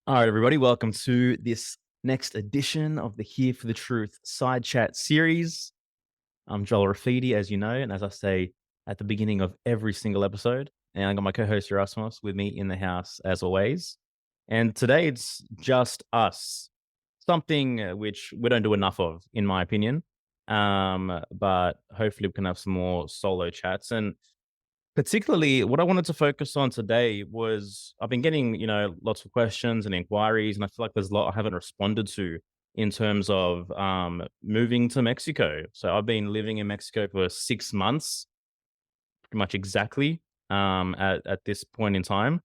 All right, everybody, welcome to this next edition of the Here for the Truth side chat series. I'm Joel Rafidi, as you know, and as I say at the beginning of every single episode, and I got my co-host Yerasimos with me in the house as always. And today it's just us, something which we don't do enough of, in my opinion. But hopefully we can have some more solo chats. And particularly, what I wanted to focus on today was I've been getting, lots of questions and inquiries, and I feel like there's a lot I haven't responded to in terms of moving to Mexico. So I've been living in Mexico for 6 months, pretty much exactly at this point in time,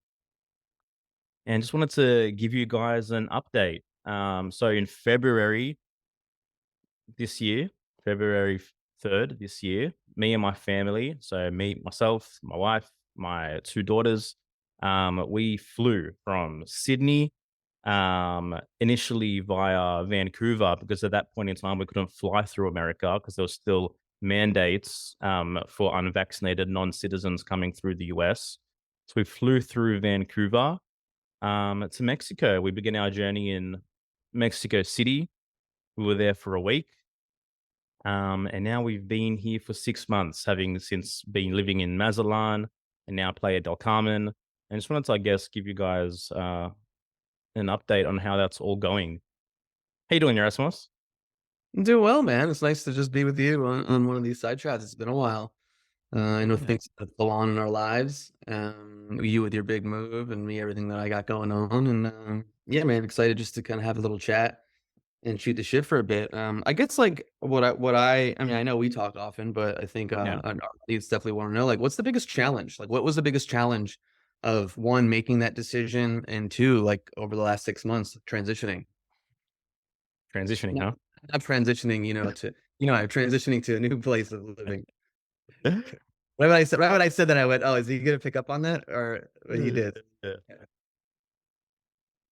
and just wanted to give you guys an update. So in February this year, February 3rd this year, me and my family, so me, myself, my wife, my two daughters, we flew from Sydney initially via Vancouver because at that point in time we couldn't fly through America because there was still mandates for unvaccinated non-citizens coming through the US. So we flew through Vancouver to Mexico. We began our journey in Mexico City. We were there for a week. And now we've been here for 6 months, having since been living in Mazatlan and now Playa del Carmen. And just wanted to, I guess, give you guys an update on how that's all going. How you doing, Yerasimos? I'm doing well, man. It's nice to just be with you on one of these side chats. It's been a while. I know Yeah. things that go on in our lives. You with your big move, and me everything that I got going on. And yeah, man, excited just to kind of have a little chat and shoot the shit for a bit. I guess like I mean, I know we talk often, but I think Yeah. our audience definitely want to know like what's the biggest challenge? Like, what was the biggest challenge of one making that decision, and two, like over the last 6 months transitioning? Transitioning, huh? Not transitioning, transitioning to a new place of living. Right when I said that, I went, "Oh, is he gonna pick up on that?" Or well, he did. Yeah.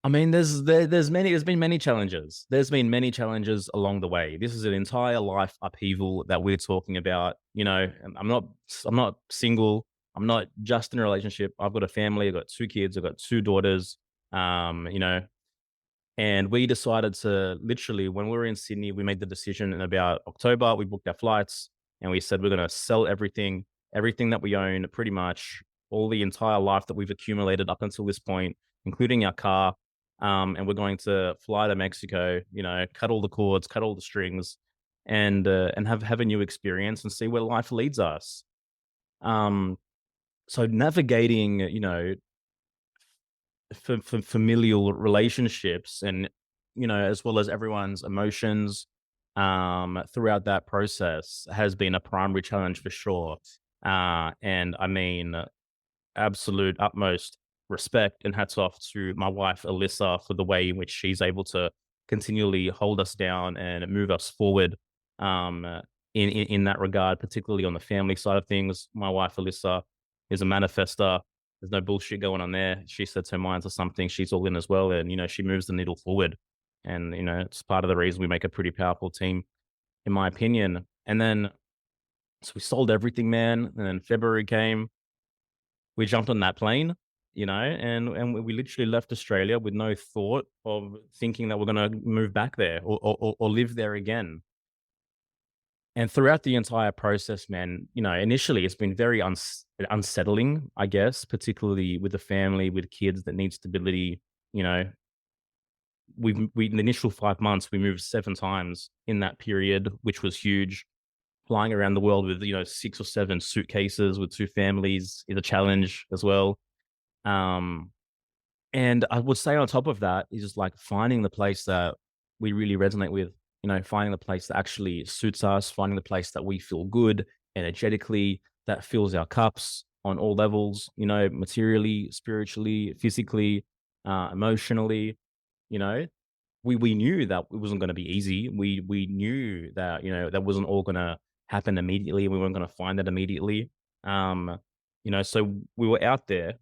I mean, there's been many challenges. There's been many challenges along the way. This is an entire life upheaval that we're talking about. And I'm not single. I'm not just in a relationship. I've got a family. I've got two kids. I've got two daughters. Um, you know, and we decided to literally when we were in Sydney, we made the decision in about October. We booked our flights and we said we're going to sell everything that we own, pretty much all the entire life that we've accumulated up until this point, including our car. And we're going to fly to Mexico, cut all the cords, cut all the strings, and have a new experience and see where life leads us. Um, so navigating, for familial relationships and as well as everyone's emotions throughout that process has been a primary challenge for sure. And I mean, absolute utmost respect and hats off to my wife Alyssa for the way in which she's able to continually hold us down and move us forward in that regard, particularly on the family side of things. My wife Alyssa is a manifester. There's no bullshit going on there. She sets her mind to something, she's all in as well, and she moves the needle forward. And it's part of the reason we make a pretty powerful team, in my opinion. And then so we sold everything, man. And then February came, we jumped on that plane, and we literally left Australia with no thought of thinking that we're going to move back there or live there again. And throughout the entire process, man, initially it's been very unsettling, I guess, particularly with the family, with kids that need stability. You know, we in the initial 5 months we moved 7 times in that period, which was huge. Flying around the world with 6 or 7 suitcases with two families is a challenge as well. Um, and I would say on top of that is just like finding the place that we really resonate with, finding the place that actually suits us, finding the place that we feel good energetically, that fills our cups on all levels, materially, spiritually, physically, emotionally, you know. We knew that it wasn't going to be easy. We knew that that wasn't all going to happen immediately. We weren't going to find that immediately. Um, so we were out there.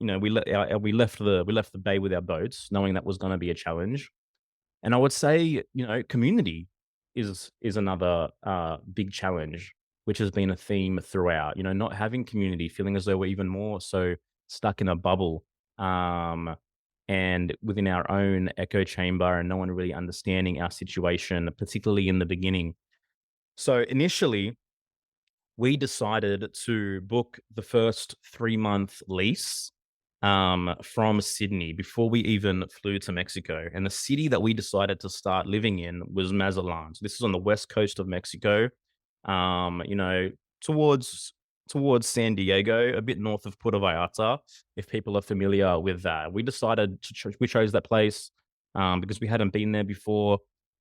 We left the bay with our boats, knowing that was going to be a challenge. And I would say, community is another big challenge, which has been a theme throughout. Not having community, feeling as though we're even more so stuck in a bubble. Um, and within our own echo chamber, and no one really understanding our situation, particularly in the beginning. So initially, we decided to book the first 3-month lease from Sydney before we even flew to Mexico. And the city that we decided to start living in was Mazatlan. So this is on the west coast of Mexico, you know, towards towards San Diego, a bit north of Puerto Vallarta, if people are familiar with that. We decided we chose that place because we hadn't been there before.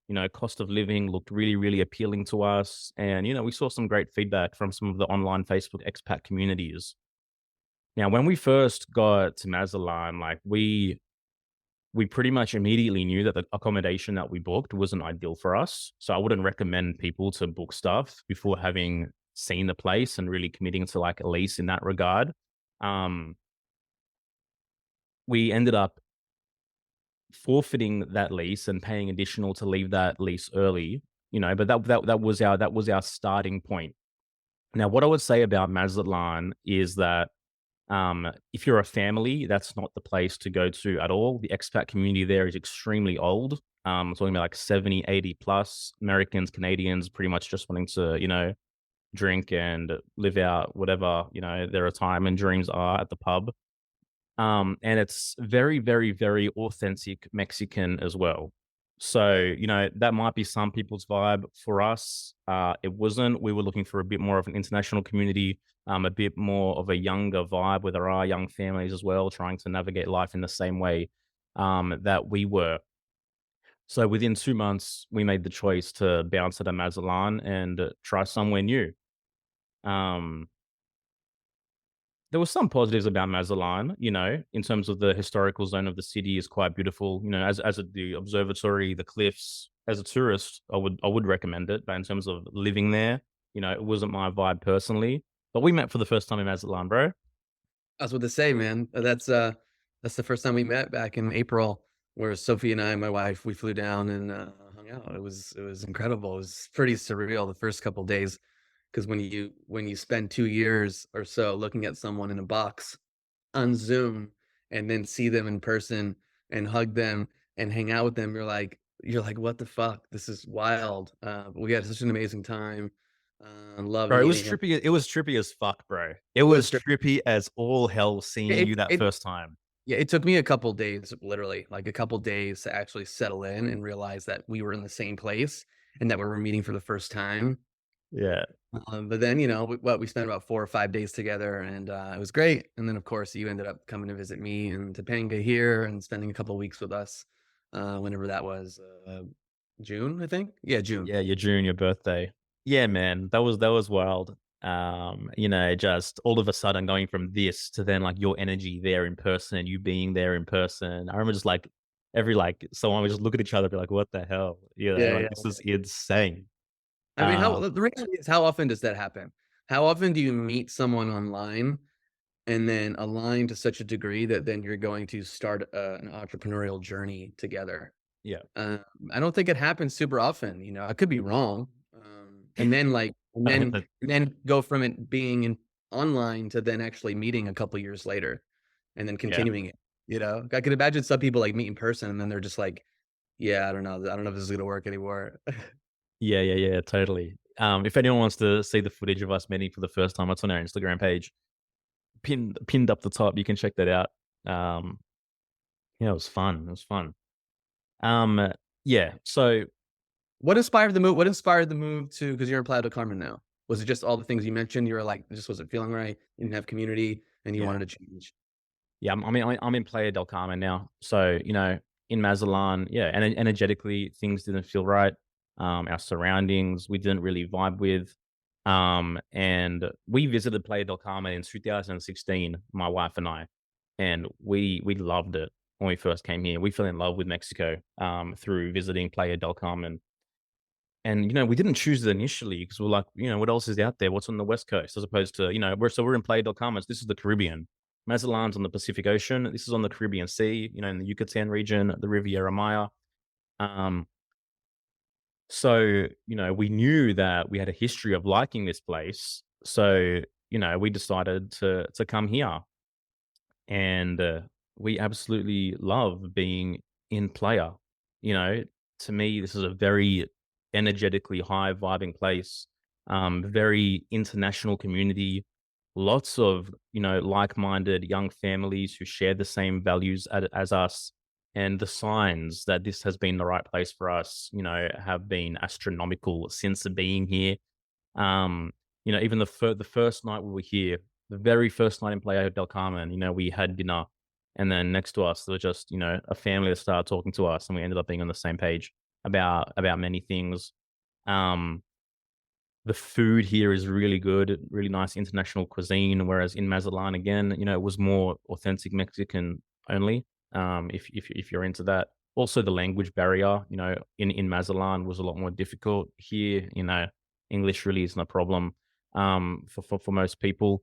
You know, cost of living looked really, really appealing to us. And, you know, we saw some great feedback from some of the online Facebook expat communities. Now, when we first got to Mazatlan, like we pretty much immediately knew that the accommodation that we booked wasn't ideal for us. So I wouldn't recommend people to book stuff before having seen the place and really committing to like a lease in that regard. Um, we ended up forfeiting that lease and paying additional to leave that lease early, you know, but that was our starting point. Now, what I would say about Mazatlan is that if you're a family, that's not the place to go to at all. The expat community there is extremely old. I'm talking about like 70, 80 plus Americans, Canadians, pretty much just wanting to, you know, drink and live out whatever, you know, their retirement dreams are at the pub. And it's very, very, very authentic Mexican as well. So, you know, that might be some people's vibe. For us, it wasn't. We were looking for a bit more of an international community, a bit more of a younger vibe where there are young families as well, trying to navigate life in the same way that we were. So within 2 months, we made the choice to bounce at a Mazatlan and try somewhere new. Um, There was some positives about Mazatlan, you know, in terms of the historical zone of the city is quite beautiful. You know, the observatory, the cliffs. As a tourist, I would recommend it. But in terms of living there, you know, it wasn't my vibe personally. But we met for the first time in Mazatlan, bro. I was about to say, man, that's the first time we met back in April, where Sophie and I, my wife, we flew down and hung out. It was incredible. It was pretty surreal the first couple days because when you spend 2 years or so looking at someone in a box on Zoom and then see them in person and hug them and hang out with them, you're like, what the fuck? This is wild. But we had such an amazing time. Love Bro, it was meeting him. trippy. It was trippy as fuck, bro. It It was was true. trippy as all hell seeing It you that it first time. Yeah, it took me a couple days, literally, like a couple days to actually settle in and realize that we were in the same place and that we were meeting for the first time. Yeah. But then, we spent about 4 or 5 days together and it was great. And then, of course, you ended up coming to visit me in Topanga here and spending a couple weeks with us whenever that was. June, I think. Yeah, June. Yeah, your junior birthday. Yeah, man, that was wild. You know, just all of a sudden going from this to then like your energy there in person and you being there in person. I remember just like every like someone would just look at each other and be like, "What the hell?" You know, Yeah, like this yeah. is insane. I mean, how Um, the reality is, how often does that happen? How often do you meet someone online and then align to such a degree that then you're going to start an entrepreneurial journey together? yeah. Um, I don't think it happens super often, I could be wrong. And then like I mean, the, and then go from it being in online to then actually meeting a couple years later and then yeah. continuing it. I could imagine some people like meet in person and then they're just like, yeah, I don't know. I don't know if this is gonna work anymore. Yeah, yeah, yeah, totally. If anyone wants to see the footage of us meeting for the first time, it's on our Instagram page. Pinned up the top. You can check that out. Um, yeah, it was fun. It was fun. Um, yeah. So What inspired the move to, because you're in Playa del Carmen now? Was it just all the things you mentioned? You were like, it just wasn't feeling right. You didn't have community and you yeah. wanted to change. Yeah, I'm in Playa del Carmen now. So, you know, in Mazatlan, yeah, and energetically, things didn't feel right. Our surroundings, we didn't really vibe with. And we visited Playa del Carmen in 2016, my wife and I, and we loved it when we first came here. We fell in love with Mexico through visiting Playa del Carmen. And, you know, we didn't choose it initially because we're like, you know, what else is out there? What's on the West Coast? As opposed to, you know, we're in Playa del Carmen. This is the Caribbean. Mazatlan's on the Pacific Ocean. This is on the Caribbean Sea, you know, in the Yucatan region, the Riviera Maya. Um, so, you know, we knew that we had a history of liking this place. So, you know, we decided to come here. And we absolutely love being in Playa. You know, to me, this is a very energetically high vibing place, very international community, lots of, like minded young families who share the same values as us. And the signs that this has been the right place for us, have been astronomical since being here. um, even the first night we were here, the very first night in Playa del Carmen, we had dinner, and then next to us there was just, a family that started talking to us, and we ended up being on the same page about many things. Um, the food here is really good, really nice international cuisine, whereas in Mazatlan, again, it was more authentic Mexican only. If you're into that. Also, the language barrier, in Mazatlan was a lot more difficult. Here, English really isn't a problem for most people.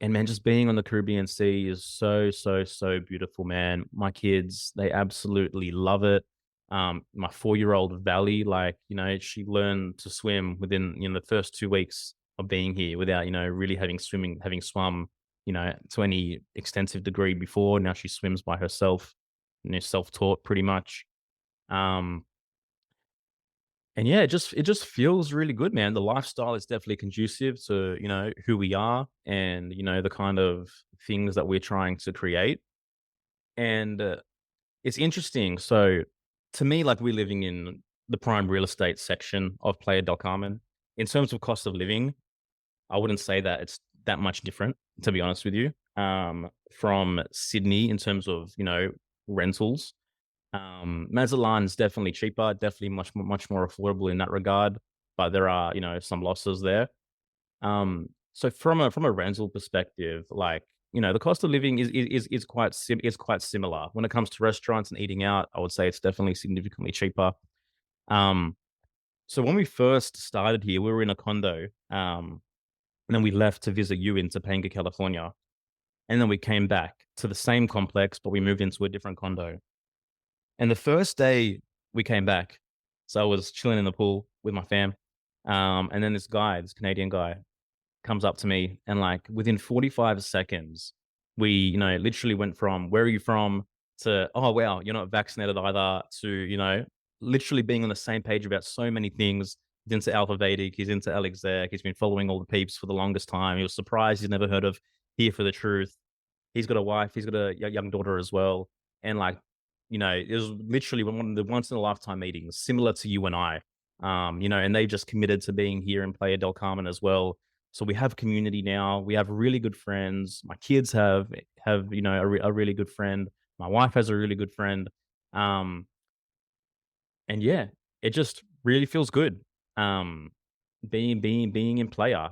And man, just being on the Caribbean Sea is so, so, so beautiful, man. My kids, they absolutely love it. My 4-year-old Valley, like, she learned to swim within, the first 2 weeks of being here without, really having swum, to any extensive degree before. Now she swims by herself, self-taught pretty much. Um, and yeah, it just feels really good, man. The lifestyle is definitely conducive to, who we are and, the kind of things that we're trying to create. And it's interesting. So to me, like, we're living in the prime real estate section of Playa del Carmen. In terms of cost of living, I wouldn't say that it's that much different, to be honest with you, from Sydney in terms of, rentals. Mazatlan is definitely cheaper, definitely much more affordable in that regard, but there are, some losses there. So from a rental perspective, like, the cost of living is quite similar. When it comes to restaurants and eating out, I would say it's definitely significantly cheaper. Um, so when we first started here, we were in a condo, and then we left to visit you in Topanga, California, and then we came back to the same complex, but we moved into a different condo. And the first day we came back, so I was chilling in the pool with my fam, and then this Canadian guy, comes up to me, and, like, within 45 seconds, we, literally went from, "Where are you from?" to, "Oh, wow, you're not vaccinated either," to, literally being on the same page about so many things. He's into Alpha Vedic, he's into Elixir, he's been following all the peeps for the longest time. He was surprised he's never heard of Here for the Truth. He's got a wife, he's got a young daughter as well, and, like, it was literally one of the once in a lifetime meetings, similar to you and I. And they just committed to being here in Playa del Carmen as well. So we have community now. We have really good friends. My kids have a really good friend. My wife has a really good friend. Um, and yeah, it just really feels good. Um, being in Playa,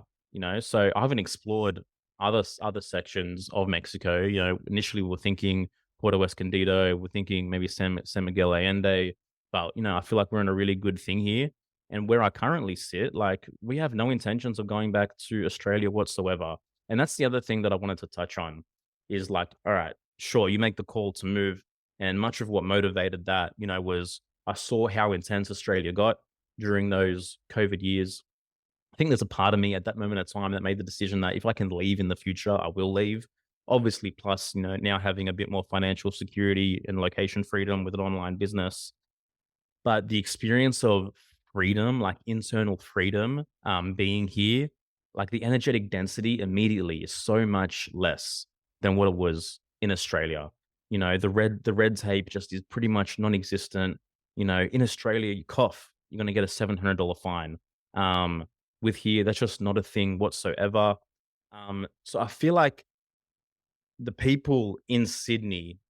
So I haven't explored other sections of Mexico. Initially we were thinking Puerto Escondido, we're thinking maybe San Miguel Allende, but I feel like we're in a really good thing here. And where I currently sit, like, we have no intentions of going back to Australia whatsoever. And that's the other thing that I wanted to touch on is, like, all right, sure, you make the call to move. And much of what motivated that, was I saw how intense Australia got during those COVID years. I think there's a part of me at that moment of time that made the decision that if I can leave in the future, I will leave. Obviously, plus, now having a bit more financial security and location freedom with an online business, but the experience of freedom, like internal freedom, being here, like, the energetic density immediately is so much less than what it was in Australia. The red tape just is pretty much non-existent. In Australia, you cough, you're gonna get a $700 fine. Um, with here, that's just not a thing whatsoever. So I feel like the people in Sydney,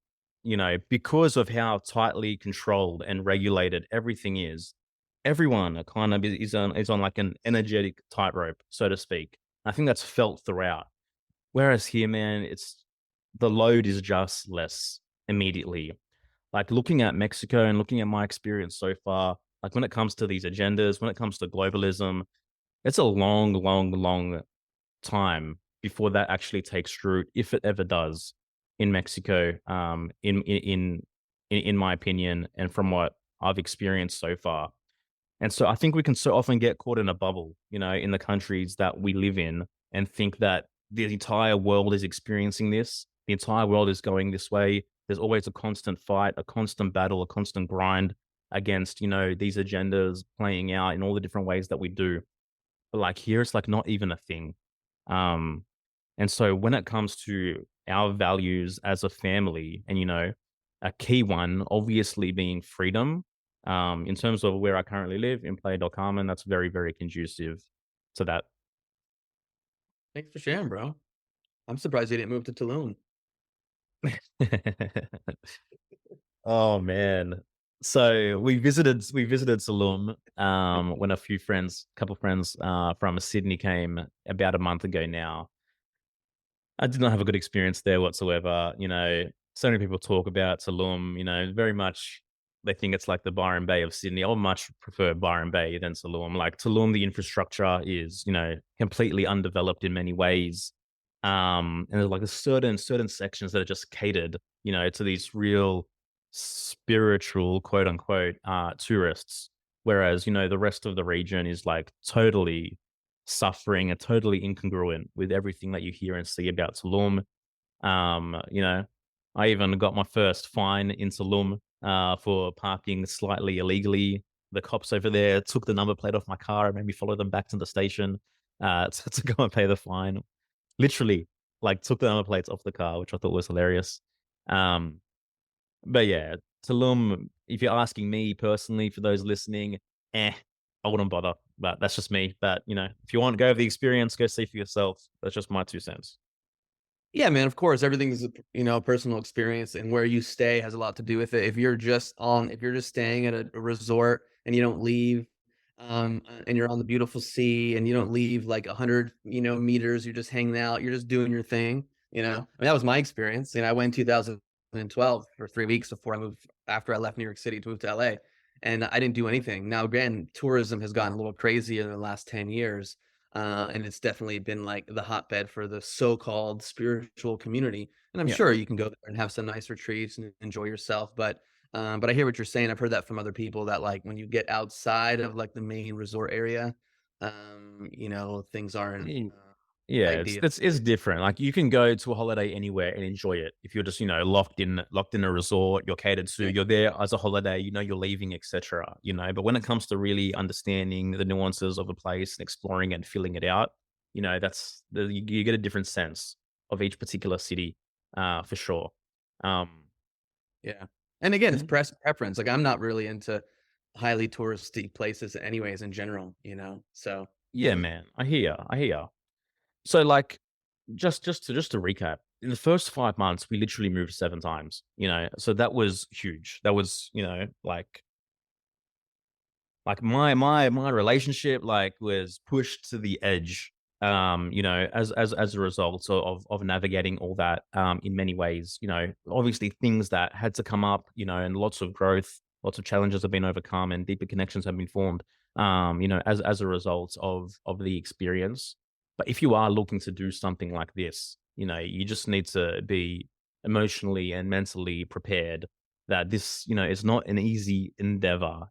because of how tightly controlled and regulated everything is, everyone kind of is on like an energetic tightrope, so to speak. I think that's felt throughout. Whereas here, man, it's the load is just less immediately. Like, looking at Mexico and looking at my experience so far, like, when it comes to these agendas, when it comes to globalism, it's a long, long, long time before that actually takes root, if it ever does, in Mexico. In my opinion, and from what I've experienced so far. And so I think we can so often get caught in a bubble, in the countries that we live in, and think that the entire world is experiencing this. The entire world is going this way. There's always a constant fight, a constant battle, a constant grind against, these agendas playing out in all the different ways that we do. But like here, it's like not even a thing. Um, and so when it comes to our values as a family, and a key one obviously being freedom, in terms of where I currently live in Playa del Carmen, that's very, very conducive to that. Thanks for sharing, bro. I'm surprised you didn't move to Tulum. Oh man. So we visited Tulum when a couple friends from Sydney came about a month ago now. I did not have a good experience there whatsoever. So many people talk about Tulum, very much they think it's like the Byron Bay of Sydney. I would much prefer Byron Bay than Tulum. Like Tulum, the infrastructure is, completely undeveloped in many ways. And there's like a certain sections that are just catered, to these real spiritual quote unquote tourists. Whereas, the rest of the region is like totally suffering and totally incongruent with everything that you hear and see about Tulum. I even got my first fine in Tulum for parking slightly illegally. The cops over there took the number plate off my car and made me follow them back to the station to go and pay the fine. Literally, like took the number plates off the car, which I thought was hilarious. Um, but yeah, Tulum, if you're asking me personally, for those listening, eh, I wouldn't bother. But that's just me. But if you want to go over the experience, go see for yourself. That's just my 2 cents. Yeah, man, of course, everything is a personal experience, and where you stay has a lot to do with it. If you're just staying at a resort and you don't leave, and you're on the beautiful sea and you don't leave like 100, meters, you're just hanging out, you're just doing your thing, I mean, that was my experience. I went in 2012 for 3 weeks after I left New York City to move to LA, and I didn't do anything. Now, again, tourism has gotten a little crazy in the last 10 years, and it's definitely been like the hotbed for the so-called spiritual community. And I'm Yeah. sure you can go there and have some nice retreats and enjoy yourself. But I hear what you're saying. I've heard that from other people that like when you get outside of like the main resort area, things aren't Yeah, it's ideal. it's different. Like you can go to a holiday anywhere and enjoy it. If you're just, locked in a resort, you're catered to, Yeah, you're there as a holiday, you're leaving, etc. But when it comes to really understanding the nuances of a place and exploring and filling it out, you get a different sense of each particular city, for sure. Um, yeah. And again, it's and preference. Like I'm not really into highly touristy places, anyways, in general. So yeah, man, I hear. So like just to recap, in the first 5 months, we literally moved 7 times. So that was huge. That was, like my relationship like was pushed to the edge. As a result of navigating all that in many ways. Obviously things that had to come up, and lots of growth, lots of challenges have been overcome and deeper connections have been formed. As a result of the experience. But if you are looking to do something like this, you just need to be emotionally and mentally prepared that this, is not an easy endeavor,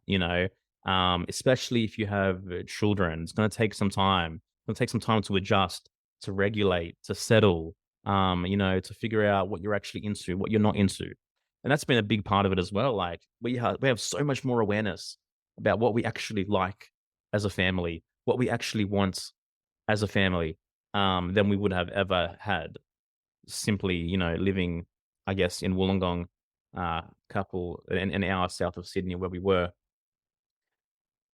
especially if you have children. It's going to take some time. It's going to take some time to adjust, to regulate, to settle, to figure out what you're actually into, what you're not into. And that's been a big part of it as well. Like we have so much more awareness about what we actually like as a family, what we actually want as a family, than we would have ever had simply, living, I guess, in Wollongong, couple an hour south of Sydney where we were.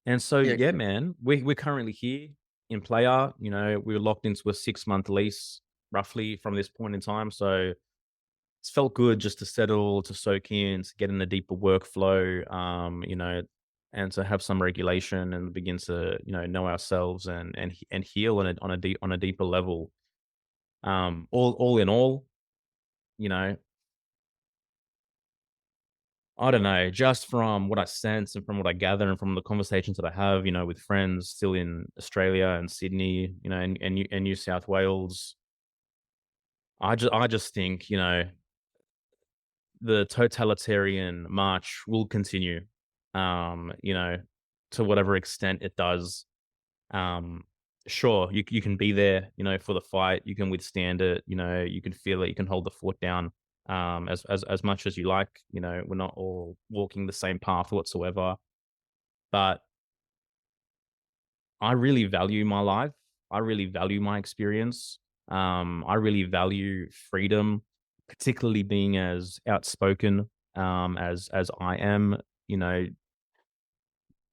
And so, yeah, yeah, man, we're currently here in Playa. We were locked into a 6 month lease roughly from this point in time. So it's felt good just to settle, to soak in, to get in a deeper workflow, and to have some regulation and begin to, know ourselves and heal on a deeper level. All in all, you know, I don't know, just from what I sense and from what I gather and from the conversations that I have, with friends still in Australia and Sydney, and New South Wales, I just think, the totalitarian march will continue, to whatever extent it does. Um, sure, you can be there, for the fight, you can withstand it, you can feel it, you can hold the fort down. as much as you like. You know, we're not all walking the same path whatsoever. But I really value my life. I really value my experience. I really value freedom, particularly being as outspoken as I am. You know,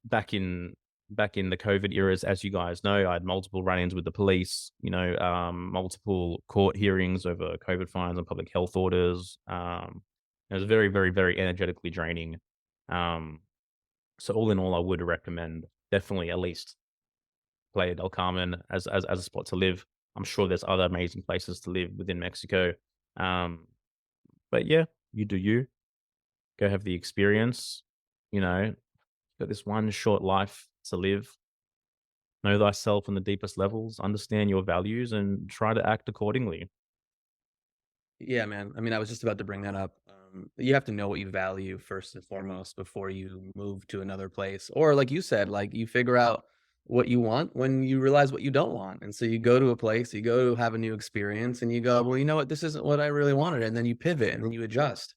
back in back in the COVID eras, as you guys know, I had multiple run-ins with the police. You know, multiple court hearings over COVID fines and public health orders. It was very, very, very energetically draining. Um, so all in all, I would recommend definitely at least Playa del Carmen as a spot to live. I'm sure there's other amazing places to live within Mexico. Um, but yeah, you do you. Go have the experience. You know, got this one short life to live. Know thyself on the deepest levels, understand your values, and try to act accordingly. Yeah, man. I mean, I was just about to bring that up. You have to know what you value first and foremost before you move to another place. Or, like you said, like you figure out what you want when you realize what you don't want. And so you go to a place, you go to have a new experience, and you go, well, you know what? This isn't what I really wanted. And then you pivot and then you adjust.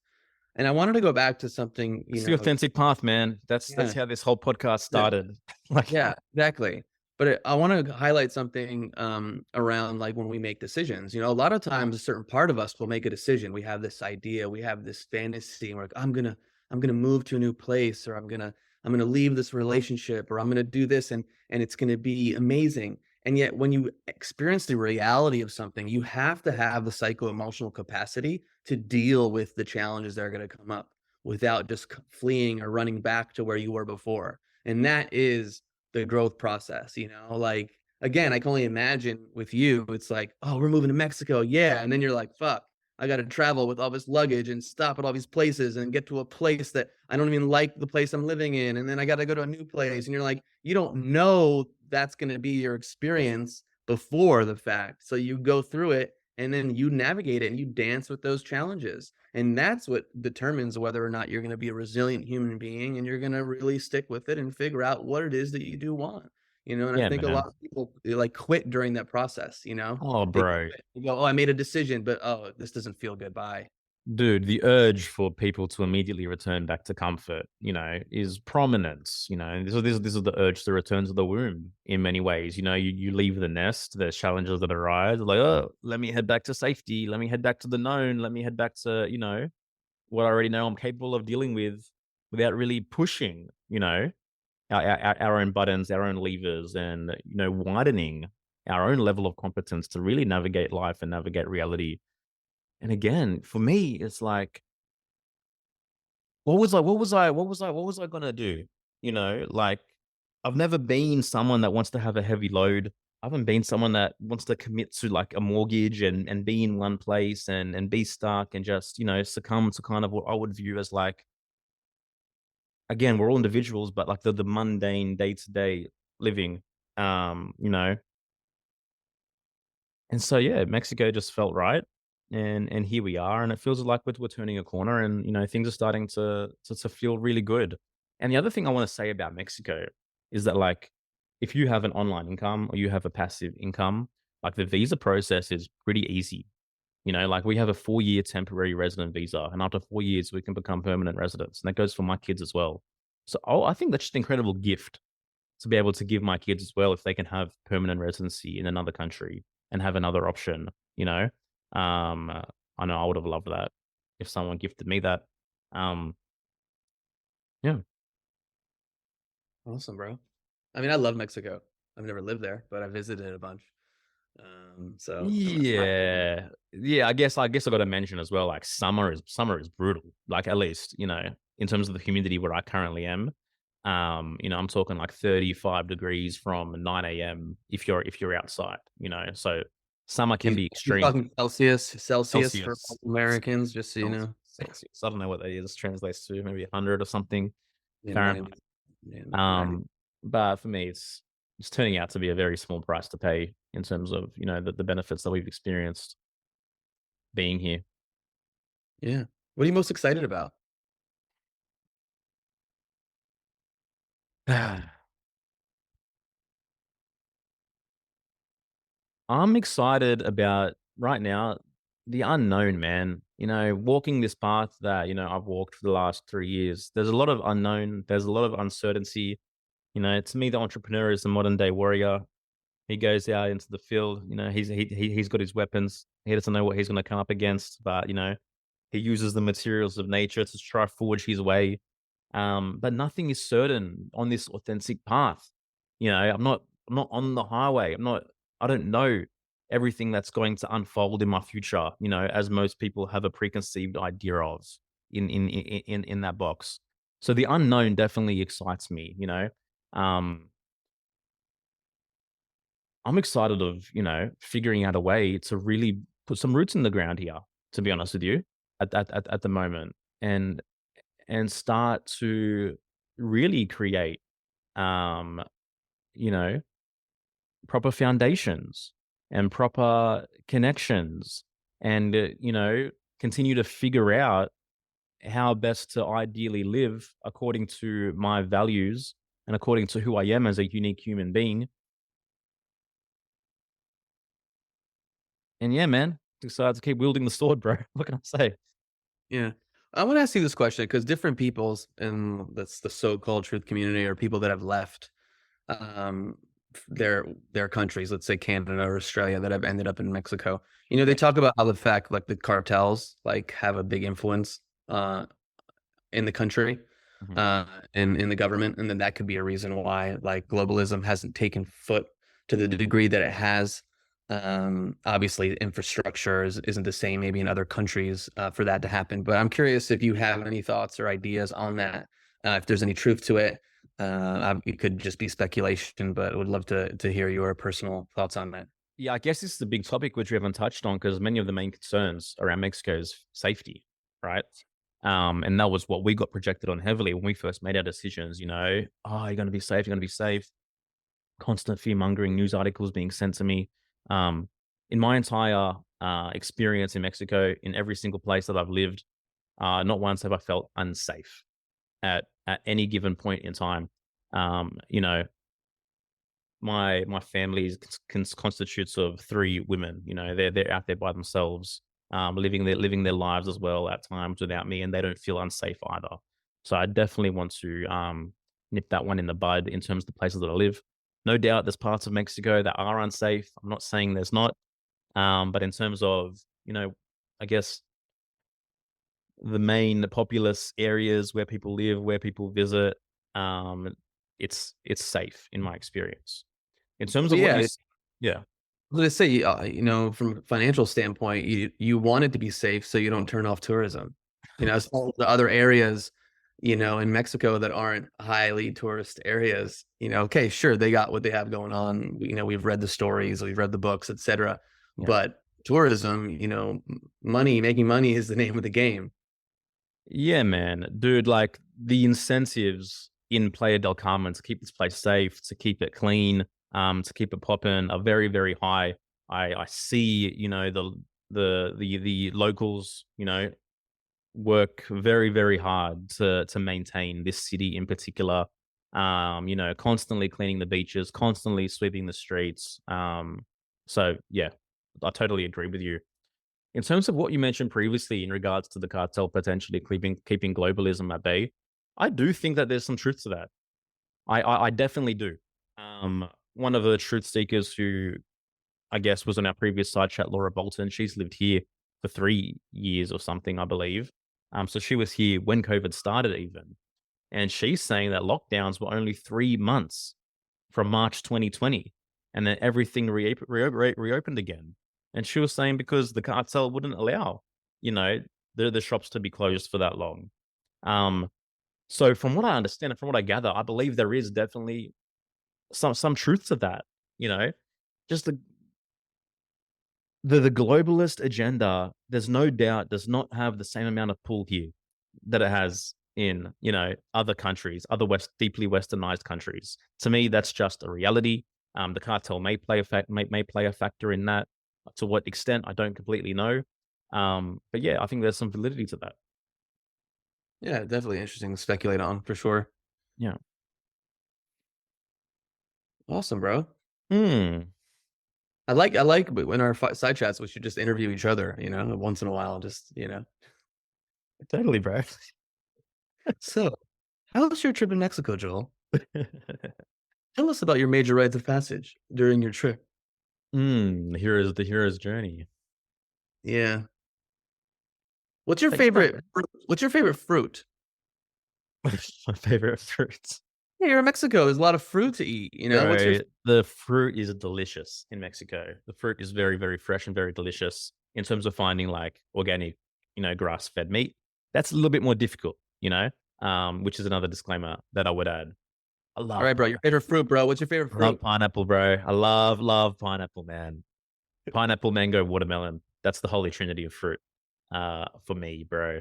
And I wanted to go back to something, It's the authentic path, man. That's yeah, how this whole podcast started. Like, yeah, exactly. But I want to highlight something around like when we make decisions. You know, a lot of times a certain part of us will make a decision. We have this idea, we have this fantasy, and we're like, I'm gonna move to a new place, or I'm gonna leave this relationship, or I'm gonna do this, and it's gonna be amazing. And yet, when you experience the reality of something, you have to have the psycho emotional capacity to deal with the challenges that are going to come up without just fleeing or running back to where you were before. And that is the growth process, you know, like again, I can only imagine with you, it's like, oh, we're moving to Mexico. Yeah. And then you're like, fuck, I got to travel with all this luggage and stop at all these places and get to a place that I don't even like the place I'm living in. And then I got to go to a new place. And you're like, you don't know that's going to be your experience before the fact. So you go through it and then you navigate it and you dance with those challenges. And that's what determines whether or not you're going to be a resilient human being and you're going to really stick with it and figure out what it is that you do want. You know, and I yeah, think a lot man. of people like quit during that process, you know. Oh, They bro. quit. They go, "Oh, I made a decision, but oh, this doesn't feel good. Bye." Dude, the urge for people to immediately return back to comfort, you know, is prominent. You know, this is the urge to return to the womb in many ways. You know, you leave the nest, there's challenges that arise, like, oh, let me head back to safety, let me head back to the known, let me head back to, you know, what I already know I'm capable of dealing with without really pushing, you know, our own buttons, our own levers, and, you know, widening our own level of competence to really navigate life and navigate reality. And again, for me, it's like, what was I gonna do? You know, like, I've never been someone that wants to have a heavy load. I haven't been someone that wants to commit to, like, a mortgage and be in one place and be stuck and just, you know, succumb to kind of what I would view as, like, again, we're all individuals, but, like, the mundane day-to-day living, you know? And so, yeah, Mexico just felt right, and here we are, and it feels like we're turning a corner, and, you know, things are starting to feel really good. And the other thing I wanna say about Mexico is that, like, if you have an online income or you have a passive income, like, the visa process is pretty easy, you know? Like, we have a 4-year temporary resident visa, and after 4 years, we can become permanent residents, and that goes for my kids as well. So, I think that's just an incredible gift to be able to give my kids as well if they can have permanent residency in another country and have another option, you know? Um, uh, I know I would have loved that if someone gifted me that. Um, yeah. Awesome, bro. I mean, I love Mexico. I've never lived there, but I visited a bunch. So I'm happy. Yeah. Yeah, I guess I gotta mention as well, like, summer is brutal, like, at least, you know, in terms of the humidity where I currently am. You know, I'm talking like 35 degrees from 9 AM if you're outside, you know? So, summer can be He's extreme. talking Celsius for Celsius. Americans, just so you Celsius, know. Celsius. I don't know what that is, translates to maybe 100 or something Yeah, Fahrenheit. 90. Yeah, 90. Um, but for me, it's turning out to be a very small price to pay in terms of, you know, the benefits that we've experienced being here. Yeah. What are you most excited about? I'm excited about right now. The unknown, man. Walking this path that, I've walked for the last 3 years, there's a lot of unknown, there's a lot of uncertainty. To me, the entrepreneur is the modern day warrior. He goes out into the field, he's got his weapons. He doesn't know what he's gonna come up against, but he uses the materials of nature to try forge his way. But nothing is certain on this authentic path. I'm not on the highway. I don't know everything that's going to unfold in my future, as most people have a preconceived idea of in that box. So the unknown definitely excites me. Um, I'm excited of, figuring out a way to really put some roots in the ground here, to be honest with you, at the moment. And start to really create, um, you know, proper foundations and proper connections and, continue to figure out how best to ideally live according to my values and according to who I am as a unique human being. And yeah, man, decided to keep wielding the sword, bro. What can I say? Yeah. I want to ask you this question because different peoples in that's the so-called truth community or people that have left um their countries, let's say Canada or Australia, that have ended up in Mexico. They Yeah. talk about how the fact like the cartels like have a big influence uh in the country, Mhm. in the government, and then that could be a reason why like globalism hasn't taken foot to the degree that it has. Obviously, infrastructure isn't the same maybe in other countries for that to happen. But I'm curious if you have any thoughts or ideas on that. If there's any truth to it, it could just be speculation, but I would love to hear your personal thoughts on that. Yeah, I guess this is a big topic which we haven't touched on because many of the main concerns around Mexico's safety, right? And that was what we got projected on heavily when we first made our decisions. Oh, you're going to be safe. You're going to be safe. Constant fear mongering news articles being sent to me. Um, in my entire experience in Mexico, in every single place that I've lived, not once have I felt unsafe at any given point in time. Um, you know, my family constitutes of 3 women. They're out there by themselves, living their lives as well at times without me, and they don't feel unsafe either. So I definitely want to nip that one in the bud in terms of the places that I live. No doubt there's parts of Mexico that are unsafe. I'm not saying there's not, but in terms of, I guess the main populous areas where people live, where people visit, um, it's safe in my experience. In terms Well, of what yeah, yeah. let's say, from a financial standpoint, you want it to be safe so you don't turn off tourism. As all the other areas, in Mexico that aren't highly tourist areas, okay, sure, they got what they have going on. We've read the stories, we've read the books, etc. Yeah. But tourism, money, making money is the name of the game. Yeah, man. Dude, like, the incentives in Playa del Carmen to keep this place safe, to keep it clean, to keep it popping are very, very high. I see, the locals, work very, very hard to maintain this city in particular. Constantly cleaning the beaches, constantly sweeping the streets. So yeah, I totally agree with you. In terms of what you mentioned previously in regards to the cartel potentially keeping globalism at bay, I do think that there's some truth to that. I definitely do. One of the truth seekers who I guess was on our previous side chat, Laura Bolton, she's lived here for 3 years or something, I believe. So she was here when COVID started, even, and she's saying that lockdowns were only 3 months from March 2020, and then everything reopened again. And she was saying because the cartel wouldn't allow, you know, the shops to be closed for that long. Um, so from what I understand and from what I gather, I believe there is definitely some truth to that. You know, just the globalist agenda, there's no doubt, does not have the same amount of pull here that it has in, other countries, other deeply westernized countries. To me, that's just a reality. The cartel may play a factor in that. To what extent, I don't completely know. But yeah, I think there's some validity to that. Yeah, definitely interesting to speculate on for sure. Yeah. Awesome, bro. Hmm. I like when our side chats, we should just interview each other, once in a while, just. Totally, bro. So, how was your trip in Mexico, Joel? Tell us about your major rites of passage during your trip. The hero's journey. Yeah. What's your Take your time, favorite bro. fruit? What's your favorite fruit? My favorite fruits. Yeah, you're in Mexico. There's a lot of fruit to eat. What's your Bro, the fruit is delicious in Mexico. The fruit is very, very fresh and very delicious in terms of finding like organic, grass-fed meat. That's a little bit more difficult, which is another disclaimer that I would add. I all love right, bro? Your favorite fruit, bro? What's your favorite love fruit? pineapple, bro. I love pineapple, man. Pineapple, mango, watermelon. That's the holy trinity of fruit, for me, bro.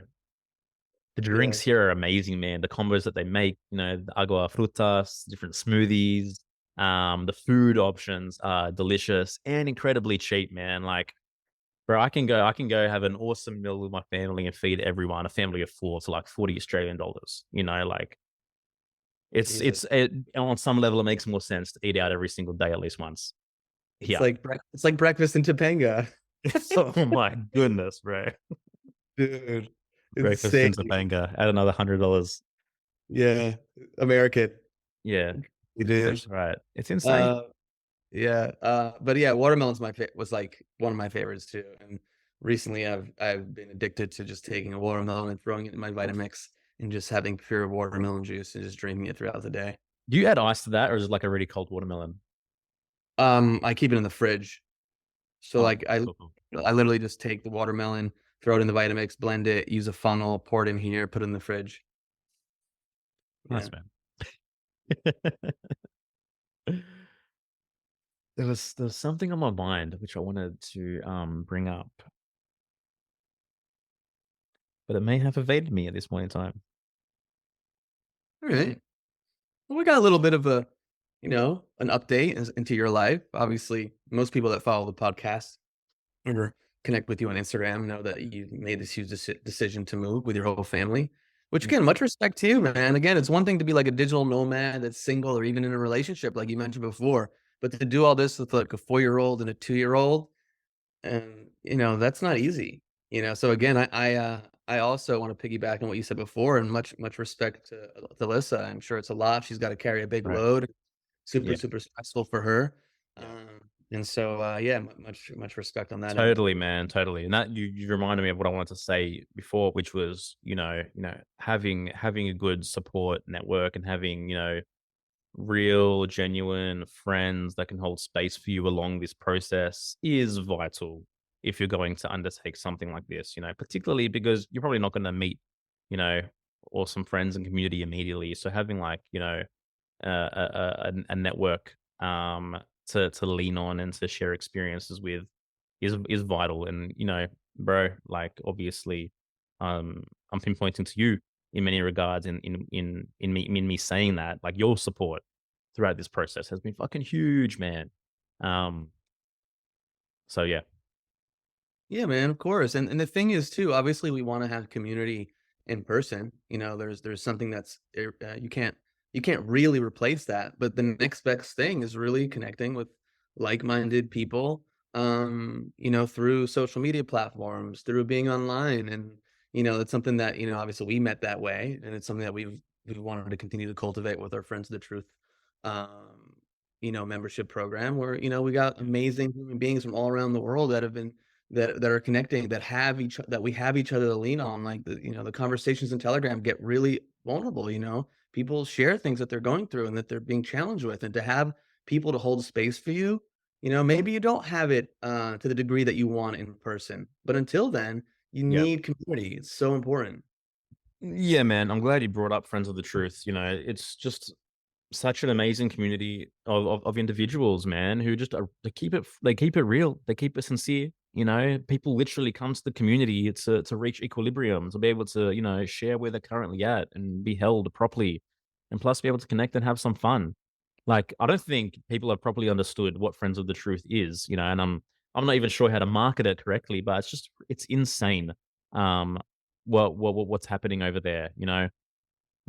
The Yeah, drinks here are amazing, man. The combos that they make, the agua frutas, different smoothies. The food options are delicious and incredibly cheap, man. Like, bro, I can go have an awesome meal with my family and feed everyone, a family of four, for like 40 Australian dollars. Like Jesus. on some level it makes more sense to eat out every single day at least once. It's Yeah. like it's like breakfast in Topanga. Oh my goodness, bro. Dude, Breakfast insane. in Topanga at another $100. Yeah, American. Yeah, You did. that's right. It's insane. Uh, yeah. But yeah, watermelon's was like one of my favorites too. And recently, I've been addicted to just taking a watermelon and throwing it in my Vitamix and just having pure watermelon juice and just drinking it throughout the day. Do you add ice to that, or is it like a really cold watermelon? I keep it in the fridge. So Oh, like cool, cool, cool. I literally just take the watermelon, throw it in the Vitamix, blend it, use a funnel, pour it in here, put it in the fridge. Yeah. Nice, man. There was something on my mind which I wanted to bring up, but it may have evaded me at this point in time. All right. Well, we got a little bit of an update into your life. Obviously, most people that follow the podcast or connect with you on Instagram know that you made this huge decision to move with your whole family. Which Mm. again, much respect to you, man. Again, it's one thing to be like a digital nomad that's single or even in a relationship, like you mentioned before, but to do all this with like a 4-year-old and a 2-year-old, and that's not easy. So again, I also want to piggyback on what you said before, and much respect to Alyssa. I'm sure it's a lot. She's got to carry a big Right. load, super Yeah. super stressful for her. Yeah. And so yeah, much respect on that end. Totally, man. Totally. And that you reminded me of what I wanted to say before, which was, having a good support network and having, real, genuine friends that can hold space for you along this process is vital if you're going to undertake something like this, particularly because you're probably not going to meet, you know, awesome friends and community immediately. So having like, a network to lean on and to share experiences with is vital. And bro, like obviously, I'm pinpointing to you in many regards in me saying that, like your support throughout this process has been fucking huge, man. Um, so yeah, Yeah, man, of course. And the thing is too, obviously we want to have community in person. There's something that's you can't really replace that. But the next best thing is really connecting with like-minded people through social media platforms, through being online. And it's something that, obviously we met that way, and it's something that we've wanted to continue to cultivate with our Friends of the Truth um membership program, where we got amazing human beings from all around the world that have been that are connecting, that we have each other to lean on. Like the conversations in Telegram get really vulnerable. People share things that they're going through and that they're being challenged with, and to have people to hold space for you. Maybe you don't have it to the degree that you want in person, but until then, you yeah, need community. It's so important. yeah, man. I'm glad you brought up Friends of the Truth. It's just such an amazing community of individuals, man, who just they keep it real, they keep it sincere. People literally come to the community to reach equilibrium, to be able to share where they're currently at and be held properly, and plus be able to connect and have some fun. Like I don't think people have properly understood what Friends of the Truth is, and I'm not even sure how to market it correctly, but it's insane. Um, what's happening over there,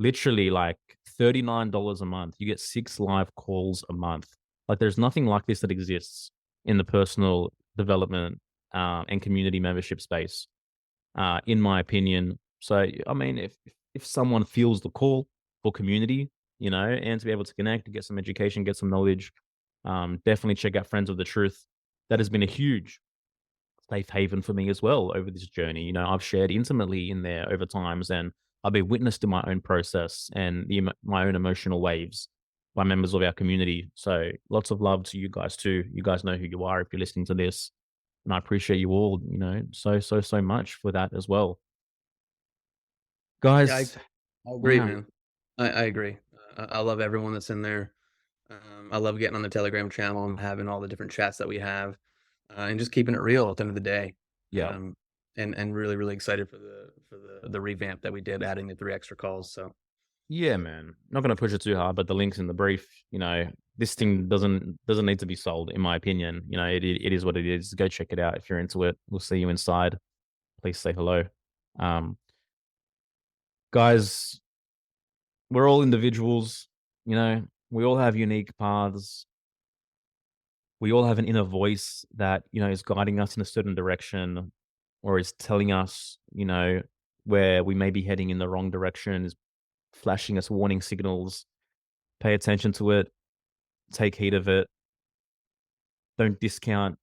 Literally, like $39 a month. You get 6 live calls a month. Like, there's nothing like this that exists. in the personal development and community membership space, in my opinion. So, I mean, if someone feels the call for community, and to be able to connect, get some education, get some knowledge, definitely check out Friends of the Truth. That has been a huge safe haven for me as well over this journey. I've shared intimately in there over times, and I've been witness to my own process and my own emotional waves by members of our community. So lots of love to you guys too. You guys know who you are if you're listening to this, and I appreciate you all, so much for that as well, Yeah, guys. I agree, Wow. man. I agree. I love everyone that's in there. I love getting on the Telegram channel and having all the different chats that we have, and just keeping it real at the end of the day. Yeah. Um, and really, really excited for the revamp that we did, adding the 3 extra calls. So Yeah, man. Not gonna push it too hard, but the link's in the brief. This thing doesn't need to be sold, in my opinion. It is what it is. Go check it out if you're into it. We'll see you inside. Please say hello. Um, guys, we're all individuals. We all have unique paths. We all have an inner voice that is guiding us in a certain direction, or is telling us, where we may be heading in the wrong direction, is flashing us warning signals. Pay attention to it. Take heed of it. Don't discount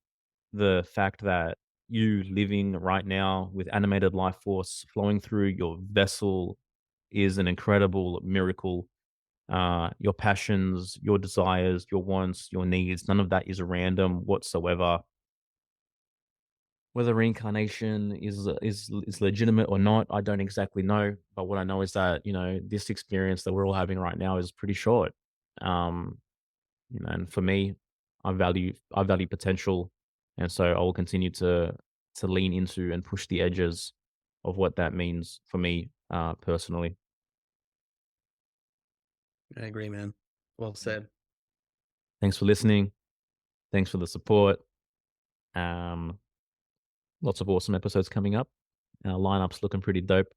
the fact that you living right now with animated life force flowing through your vessel is an incredible miracle. Your passions, your desires, your wants, your needs, none of that is random whatsoever. Whether reincarnation is legitimate or not, I don't exactly know. But what I know is that this experience that we're all having right now is pretty short. Um, and for me, I value potential, and so I will continue to lean into and push the edges of what that means for me personally. I agree, man. Well said. Thanks for listening. Thanks for the support. Um, Lots of awesome episodes coming up. Our lineup's looking pretty dope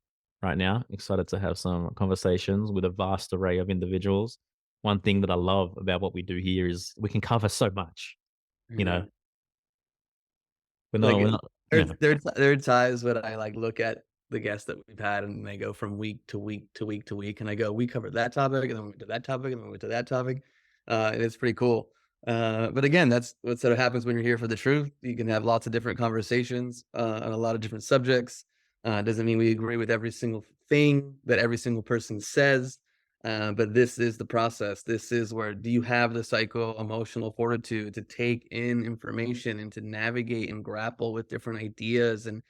right now. Excited to have some conversations with a vast array of individuals. One thing that I love about what we do here is we can cover so much. You know, Yeah. we're not, Like, we're not, you know, there are times when I, like, look at the guests that we've had, and they go from week to week to week to week, and I go, "We covered that topic, and then we went to that topic, and then we went to that topic," and it's pretty cool. But again, that's what sort of happens when you're here for the truth. You can have lots of different conversations, on a lot of different subjects. Doesn't mean we agree with every single thing that every single person says, but this is the process. This is where do you have the psycho emotional fortitude to take in information and to navigate and grapple with different ideas and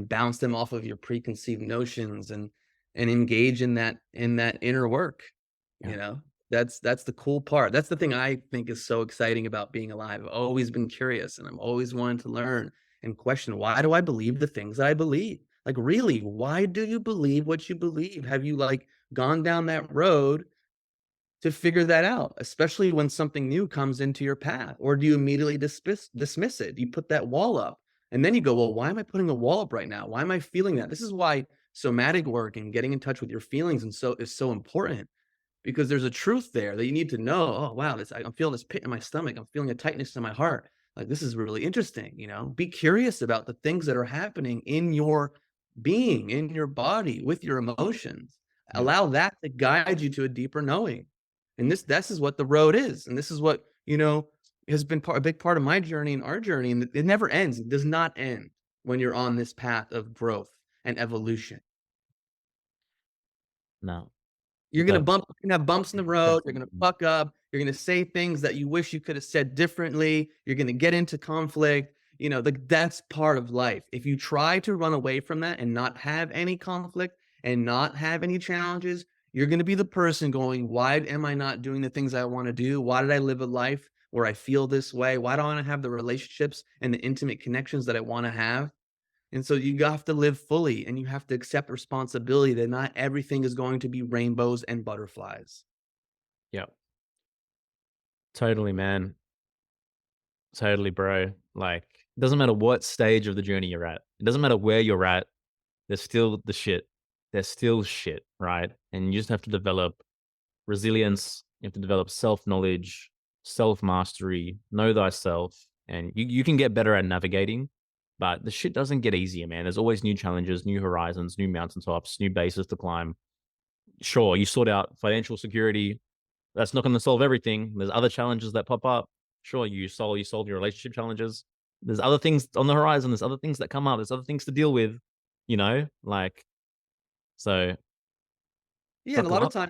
bounce them off of your preconceived notions and engage in that inner work. yeah, You know, that's the cool part. That's the thing I think is so exciting about being alive. I've always been curious and I'm always wanting to learn and question, why do I believe the things that I believe? Like, really, why do you believe what you believe? Have you, like, gone down that road to figure that out, especially when something new comes into your path? Or do you immediately dismiss it? You put that wall up, and then you go, "Well, why am I putting a wall up right now? Why am I feeling that?" This is why somatic work and getting in touch with your feelings is so important, because there's a truth there that you need to know. Oh, wow, I'm feeling this pit in my stomach. I'm feeling a tightness in my heart. Like, this is really interesting. Be curious about the things that are happening in your being, in your body, with your emotions. yeah, Allow that to guide you to a deeper knowing. And this is what the road is. And this is what, has been a big part of my journey and our journey. And it never ends. It does not end when you're on this path of growth and evolution. no, You're but gonna have bumps in the road, you're gonna fuck up, you're gonna say things that you wish you could have said differently, you're gonna get into conflict, that's part of life. If you try to run away from that and not have any conflict and not have any challenges, you're gonna be the person going, "Why am I not doing the things I wanna do? Why did I live a life where I feel this way? Why don't I have the relationships and the intimate connections that I wanna have?" And so you have to live fully and you have to accept responsibility that not everything is going to be rainbows and butterflies. yeah, totally, man. Totally, bro. Like, it doesn't matter what stage of the journey you're at. It doesn't matter where you're at. There's still the shit. There's still shit, right? And you just have to develop resilience. You have to develop self knowledge self mastery, know thyself, and you can get better at navigating. But the shit doesn't get easier, man. There's always new challenges, new horizons, new mountaintops, new bases to climb. Sure, you sort out financial security. That's not going to solve everything. There's other challenges that pop up. Sure, you solve your relationship challenges. There's other things on the horizon. There's other things that come up. There's other things to deal with. Like so. Yeah, and Buckle up.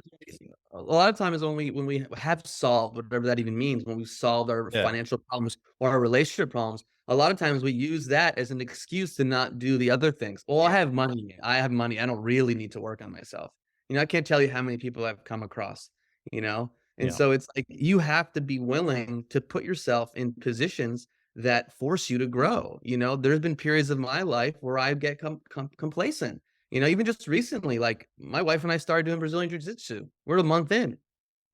a lot of times when we have solved whatever that even means, when we solved our Yeah. financial problems or our relationship problems, a lot of times we use that as an excuse to not do the other things. Well, I Yeah. have money. I have money. I don't really need to work on myself. I can't tell you how many people I've come across, you know? And Yeah. so it's like you have to be willing to put yourself in positions that force you to grow. There's been periods of my life where I get complacent. Even just recently, like my wife and I started doing Brazilian Jiu-Jitsu. We're a month in.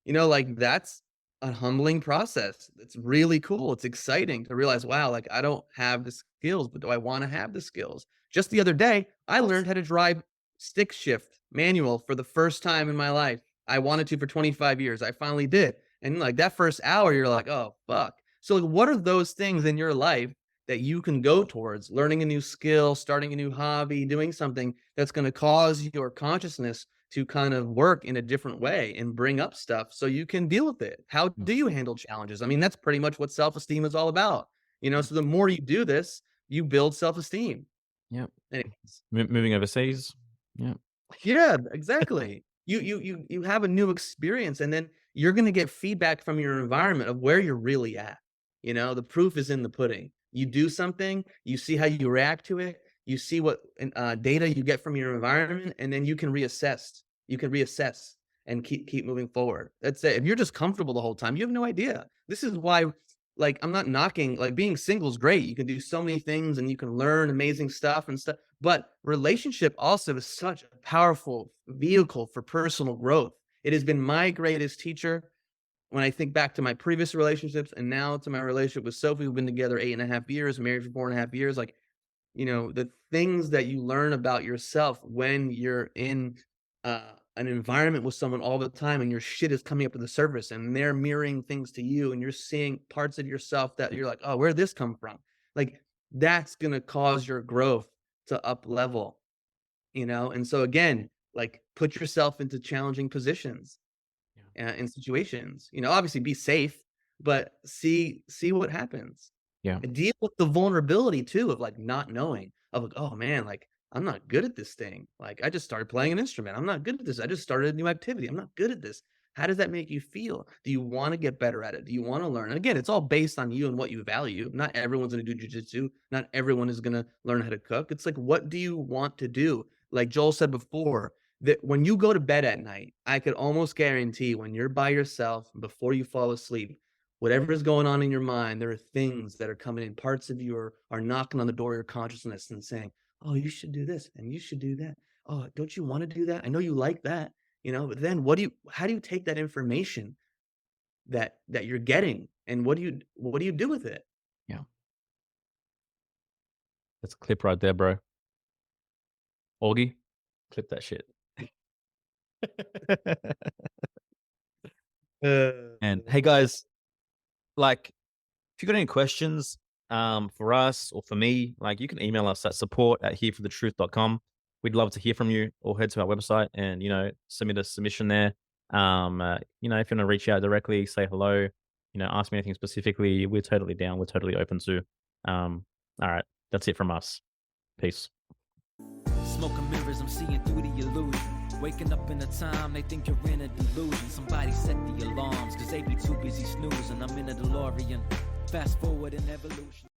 Like that's a humbling process. It's really cool. It's exciting to realize, wow, like I don't have the skills, but do I want to have the skills? Just the other day, I learned how to drive stick shift manual for the first time in my life. I wanted to for 25 years. I finally did. And like that first hour, you're like, oh, fuck. So, like, what are those things in your life that you can go towards learning a new skill, starting a new hobby, doing something that's going to cause your consciousness to kind of work in a different way and bring up stuff so you can deal with it. How Mm. do you handle challenges? I mean, that's pretty much what self-esteem is all about. So the more you do this, you build self-esteem. Yeah. Anyways. Moving overseas. Yeah. Yeah, exactly. You have a new experience, and then you're gonna get feedback from your environment of where you're really at. The proof is in the pudding. You do something, you see how you react to it, you see what data you get from your environment, and then you can reassess. You can reassess and keep moving forward. That's it. If you're just comfortable the whole time, you have no idea. This is why, like, I'm not knocking. Like, being single is great. You can do so many things, and you can learn amazing stuff and stuff. But relationship also is such a powerful vehicle for personal growth. It has been my greatest teacher when I think back to my previous relationships and now to my relationship with Sophie. We've been together 8.5 years, married for 4.5 years. Like, the things that you learn about yourself when you're in an environment with someone all the time and your shit is coming up to the surface and they're mirroring things to you and you're seeing parts of yourself that you're like, oh, where'd this come from? Like, that's going to cause your growth to up level. And so again, like, put yourself into challenging positions Yeah. in situations. Obviously be safe, but see what happens. Yeah. And deal with the vulnerability too of like not knowing, of like, oh man, like I'm not good at this thing. Like I just started playing an instrument. I'm not good at this. I just started a new activity. I'm not good at this. How does that make you feel? Do you want to get better at it? Do you want to learn? And again, it's all based on you and what you value. Not everyone's going to do jujitsu. Not everyone is going to learn how to cook. It's like, what do you want to do? Like Joel said before, that when you go to bed at night, I could almost guarantee when you're by yourself before you fall asleep, whatever is going on in your mind, there are things that are coming in. Parts of you are knocking on the door of your consciousness and saying, oh, you should do this and you should do that. Oh, don't you want to do that? I know you like that, but then how do you take that information that you're getting and what do you do with it? Yeah. That's a clip right there, bro. Augie, clip that shit. And hey guys, like if you got any questions for us or for me, like you can email us at support@hereforthetruth.com. We'd love to hear from you, or head to our website and submit a submission there. If you want to reach out directly, say hello, ask me anything specifically, we're totally down, we're totally open to. All right, that's it from us. Peace. Smoking mirrors, I'm seeing through the illusion. Waking up in a time, they think you're in a delusion. Somebody set the alarms, cause they be too busy snoozing. I'm in a DeLorean, fast forward in evolution.